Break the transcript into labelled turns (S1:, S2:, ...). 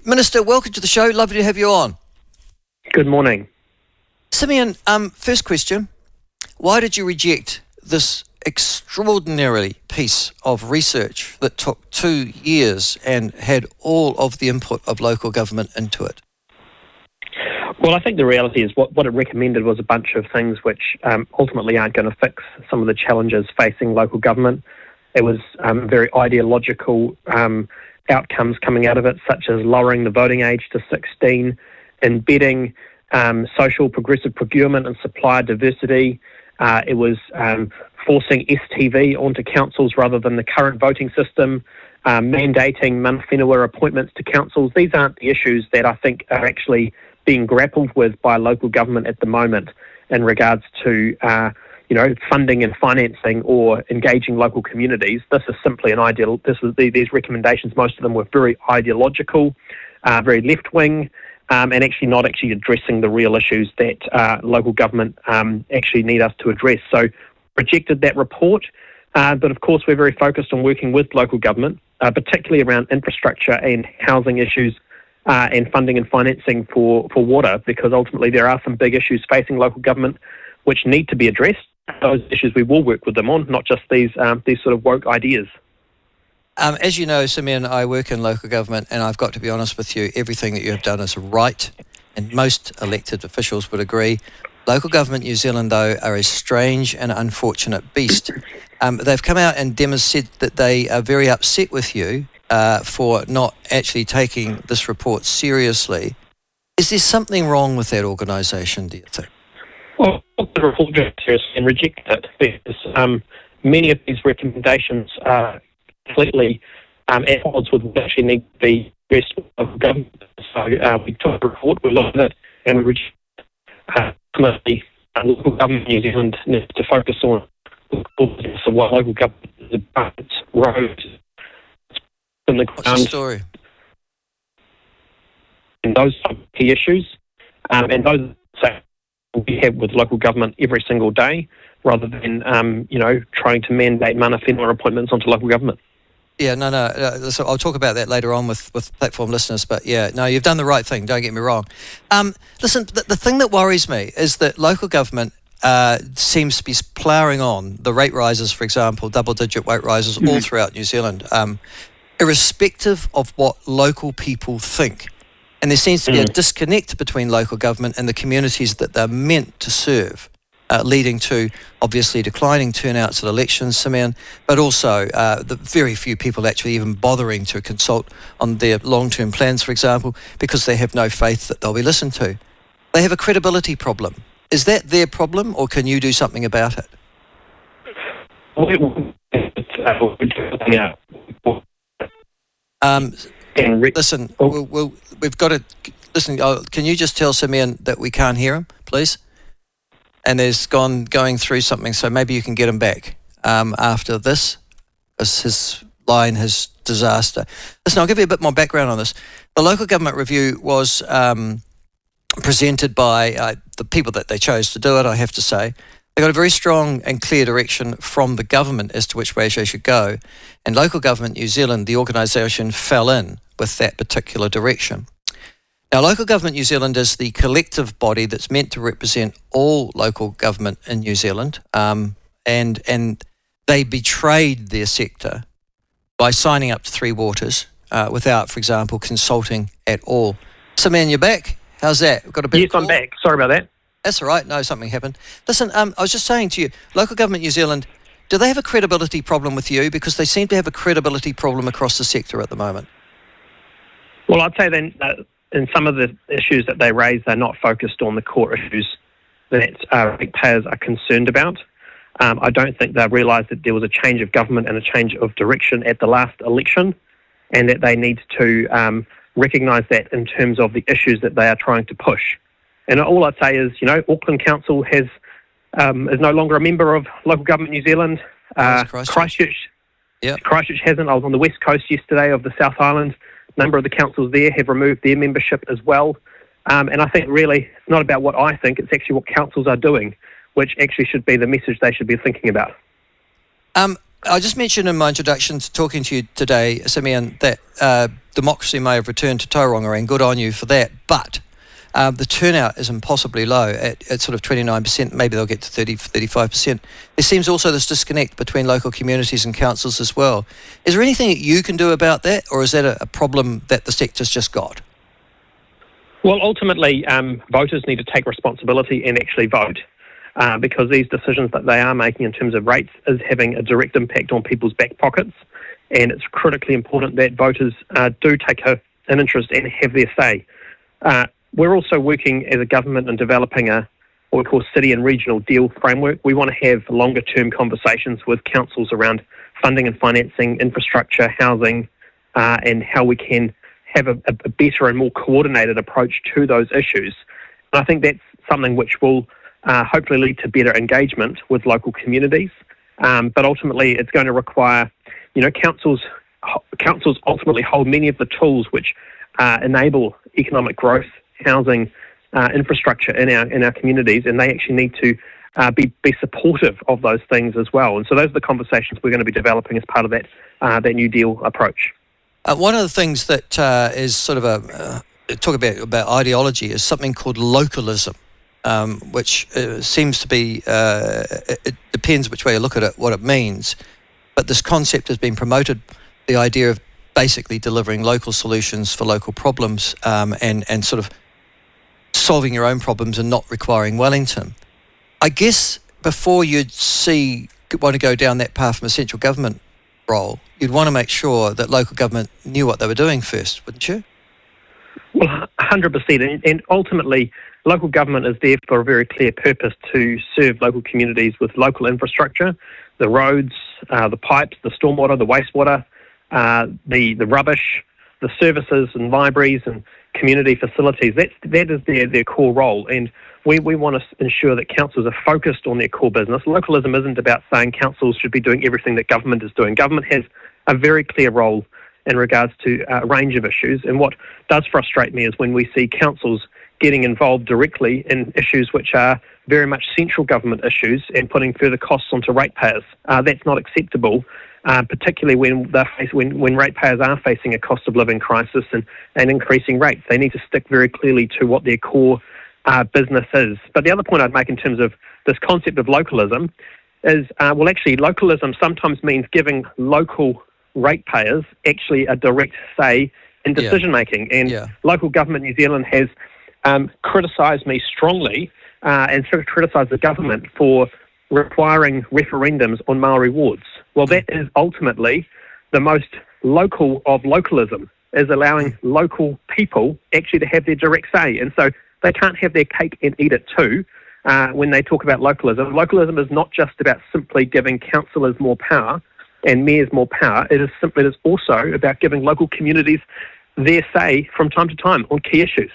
S1: Minister, welcome to the show. Lovely to have you on.
S2: Good morning.
S1: Simeon, first question. Why did you reject this extraordinary piece of research that took 2 years and had all of the input of local government into it?
S2: Well, I think the reality is what it recommended was a bunch of things which ultimately aren't going to fix some of the challenges facing local government. It was very ideological outcomes coming out of it, such as lowering the voting age to 16, embedding social progressive procurement and supplier diversity. It was forcing STV onto councils rather than the current voting system, mandating mana whenua appointments to councils. These aren't the issues that I think are actually being grappled with by local government at the moment in regards to funding and financing or engaging local communities. This is simply these recommendations, most of them were very ideological, very left-wing, and actually not actually addressing the real issues that local government actually need us to address. So rejected that report, but of course we're very focused on working with local government, particularly around infrastructure and housing issues and funding and financing for water, because ultimately there are some big issues facing local government which need to be addressed. Those issues we will work with them on, not just these sort of woke ideas.
S1: As you know, Simeon, I work in local government, and I've got to be honest with you, everything that you have done is right, and most elected officials would agree. Local government New Zealand, though, are a strange and unfortunate beast. They've come out and said that they are very upset with you for not actually taking this report seriously. Is there something wrong with that organisation, do you think?
S2: Well, the report seriously and reject it, because many of these recommendations are completely at odds with what actually need to be addressed of government. So we took the report, we looked at it, and we rejected it. Ultimately, local government New Zealand needs to focus on what local government is about, roads, in the
S1: ground. What's the story?
S2: And those key issues, and those we have with local government every single day, rather than trying to mandate mana whenua appointments onto local government.
S1: Yeah, no. So I'll talk about that later on with platform listeners. But yeah, no, you've done the right thing. Don't get me wrong. Listen, the thing that worries me is that local government seems to be ploughing on the rate rises, for example, double-digit rate rises all throughout New Zealand, irrespective of what local people think. And there seems to be a disconnect between local government and the communities that they're meant to serve, leading to, obviously, declining turnouts at elections, Simeon, but also the very few people actually even bothering to consult on their long-term plans, for example, because they have no faith that they'll be listened to. They have a credibility problem. Is that their problem, or can you do something about it? Listen, we've got to listen. Can you just tell Simeon that we can't hear him, please? And there's going through something, so maybe you can get him back after this, as his line has disaster. Listen, I'll give you a bit more background on this. The local government review was presented by the people that they chose to do it, I have to say. They got a very strong and clear direction from the government as to which way they should go. And Local Government New Zealand, the organisation, fell in with that particular direction. Now, Local Government New Zealand is the collective body that's meant to represent all local government in New Zealand, and they betrayed their sector by signing up to Three Waters without, for example, consulting at all. So, man, you're back. How's that? We've got a bit
S2: Yes, I'm back. Sorry about that.
S1: That's all right. No, something happened. Listen, I was just saying to you, Local Government New Zealand, do they have a credibility problem with you? Because they seem to have a credibility problem across the sector at the moment.
S2: Well, I'd say then in some of the issues that they raise, they're not focused on the core issues that ratepayers are concerned about. I don't think they realised that there was a change of government and a change of direction at the last election, and that they need to recognise that in terms of the issues that they are trying to push. And all I'd say is, Auckland Council is no longer a member of Local Government New Zealand. Christchurch hasn't. I was on the west coast yesterday of the South Island. A number of the councils there have removed their membership as well. And I think really it's not about what I think, it's actually what councils are doing, which actually should be the message they should be thinking about.
S1: I just mentioned in my introduction to talking to you today, Simeon, that democracy may have returned to Tauranga, and good on you for that, but the turnout is impossibly low at sort of 29%, maybe they'll get to 30, 35%. There seems also this disconnect between local communities and councils as well. Is there anything that you can do about that, or is that a problem that the sector's just got?
S2: Well, ultimately, voters need to take responsibility and actually vote. Because these decisions that they are making in terms of rates is having a direct impact on people's back pockets, and it's critically important that voters do take an interest and have their say. We're also working as a government in developing what we call city and regional deal framework. We want to have longer term conversations with councils around funding and financing, infrastructure, housing, and how we can have a better and more coordinated approach to those issues. And I think that's something which will hopefully lead to better engagement with local communities. But ultimately, it's going to require, councils ultimately hold many of the tools which enable economic growth, housing, infrastructure in our communities, and they actually need to be supportive of those things as well. And so those are the conversations we're going to be developing as part of that New Deal approach.
S1: One of the things that is sort of talk about ideology is something called localism. Which seems to be, it depends which way you look at it, what it means. But this concept has been promoted, the idea of basically delivering local solutions for local problems and sort of solving your own problems and not requiring Wellington. I guess before you'd want to go down that path from a central government role, you'd want to make sure that local government knew what they were doing first, wouldn't you?
S2: Well, 100%. And ultimately, local government is there for a very clear purpose to serve local communities with local infrastructure, the roads, the pipes, the stormwater, the wastewater, the rubbish, the services and libraries and community facilities. That is their core role. And we want to ensure that councils are focused on their core business. Localism isn't about saying councils should be doing everything that government is doing. Government has a very clear role in regards to a range of issues. And what does frustrate me is when we see councils getting involved directly in issues which are very much central government issues and putting further costs onto ratepayers. That's not acceptable, particularly when ratepayers are facing a cost of living crisis and increasing rates. They need to stick very clearly to what their core business is. But the other point I'd make in terms of this concept of localism is, actually, localism sometimes means giving local ratepayers actually a direct say in decision making. And local government New Zealand has criticised me strongly and sort of criticised the government for requiring referendums on Maori wards. Well, that is ultimately the most local of localism, is allowing local people actually to have their direct say. And so they can't have their cake and eat it too when they talk about localism. Localism is not just about simply giving councillors more power and mayors more power. It is also about giving local communities their say from time to time on key issues.